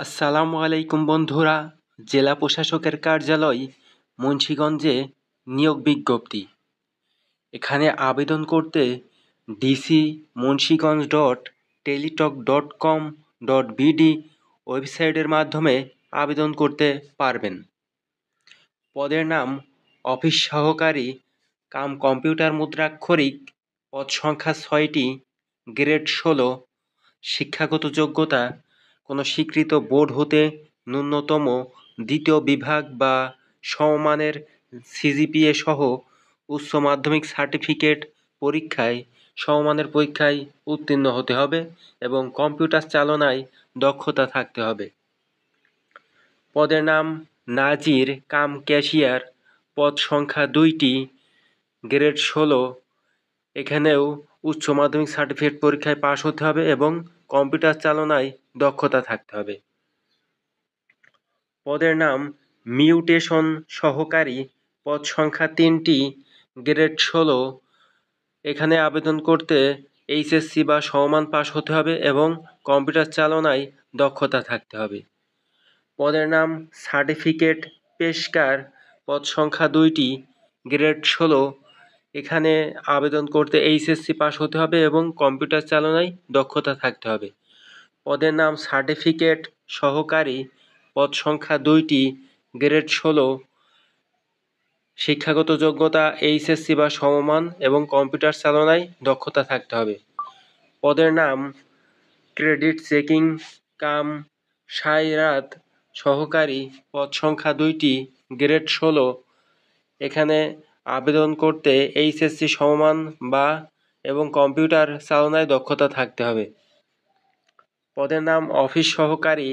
আসসালামু আলাইকুম বন্ধুরা। জেলা প্রশাসকের কার্যালয় মুন্সিগঞ্জে নিয়োগ বিজ্ঞপ্তি। এখানে আবেদন করতে ডিসি মুন্সিগঞ্জ .টেলিটক.com.bd ওয়েবসাইটের মাধ্যমে আবেদন করতে পারবেন। পদের নাম অফিস সহকারী কাম কম্পিউটার মুদ্রাক্ষরিক, পদ সংখ্যা ৬টি, গ্রেড ১৬, শিক্ষাগত যোগ্যতা কোনো স্বীকৃত বোর্ড হতে ন্যূনতম দ্বিতীয় বিভাগ বা সমমানের সিজিপিএ সহ উচ্চ মাধ্যমিক সার্টিফিকেট পরীক্ষায় সমমানের পরীক্ষায় উত্তীর্ণ হতে হবে এবং কম্পিউটার চালনায় দক্ষতা থাকতে হবে। পদের নাম নাজির কাম ক্যাশিয়ার, পদ সংখ্যা ২টি, গ্রেড ১৬। এখানেও উচ্চ মাধ্যমিক সার্টিফিকেট পরীক্ষায় পাশ হতে হবে এবং কম্পিউটার চালনায় দক্ষতা থাকতে হবে। পদের নাম মিউটেশন সহকারী, পদ সংখ্যা ৩টি, গ্রেড ১৬। এখানে আবেদন করতে এইচএসসি বা সমমান পাশ হতে হবে এবং কম্পিউটার চালনায় দক্ষতা থাকতে হবে। পদের নাম সার্টিফিকেট পেশকার, পদ সংখ্যা ২টি, গ্রেড ১৬। এখানে আবেদন করতে এইচএসসি পাশ হতে হবে এবং কম্পিউটার চালনায় দক্ষতা থাকতে হবে। পদের নাম সার্টিফিকেট সহকারী, পদ সংখ্যা ২টি, গ্রেড ১৬। শিক্ষাগত যোগ্যতা এইচএসসি বা সমমান এবং কম্পিউটার চালনায় দক্ষতা থাকতে হবে। পদের নাম ক্রেডিট চেকিং কাম সাইরাত সহকারী, পদ সংখ্যা ২টি, গ্রেড ১৬। এখানে আবেদন করতে এইচএসসি সমমান বা এবং কম্পিউটার চালনায় দক্ষতা থাকতে হবে। পদের নাম অফিস সহকারী,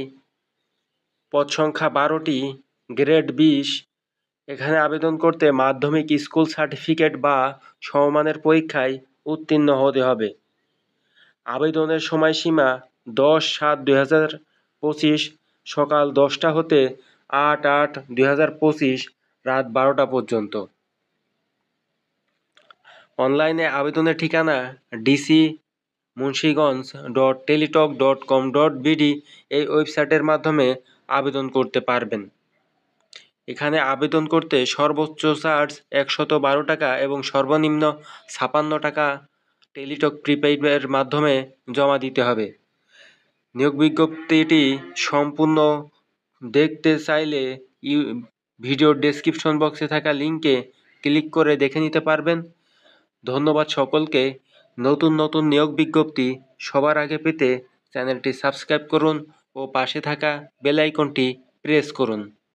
পদ সংখ্যা ১২টি, গ্রেড ২০। এখানে আবেদন করতে মাধ্যমিক স্কুল সার্টিফিকেট বা সমমানের পরীক্ষায় উত্তীর্ণ হতে হবে। আবেদনের সময়সীমা ১০/৭/২০২৫ সকাল ১০টা হতে ৮/৮/২০২৫ রাত ১২টা পর্যন্ত। অনলাইনে আবেদনের ঠিকানা ডিসি মুন্সিগঞ্জ .টেলিটক.com.bd এই ওয়েবসাইটের মাধ্যমে আবেদন করতে পারবেন। এখানে আবেদন করতে সর্বোচ্চ চার্জ ১১২ টাকা এবং সর্বনিম্ন ৫৬ টাকা টেলিটক প্রিপেইডের মাধ্যমে জমা দিতে হবে। নিয়োগ বিজ্ঞপ্তিটি সম্পূর্ণ দেখতে চাইলে ভিডিওর ডেসক্রিপশন বক্সে থাকা লিঙ্কে ক্লিক করে দেখে নিতে পারবেন। ধন্যবাদ সকলকে। নতুন নতুন নিয়োগ বিজ্ঞপ্তি সবার আগে পেতে চ্যানেলটি সাবস্ক্রাইব করুন ও পাশে থাকা বেল আইকনটি প্রেস করুন।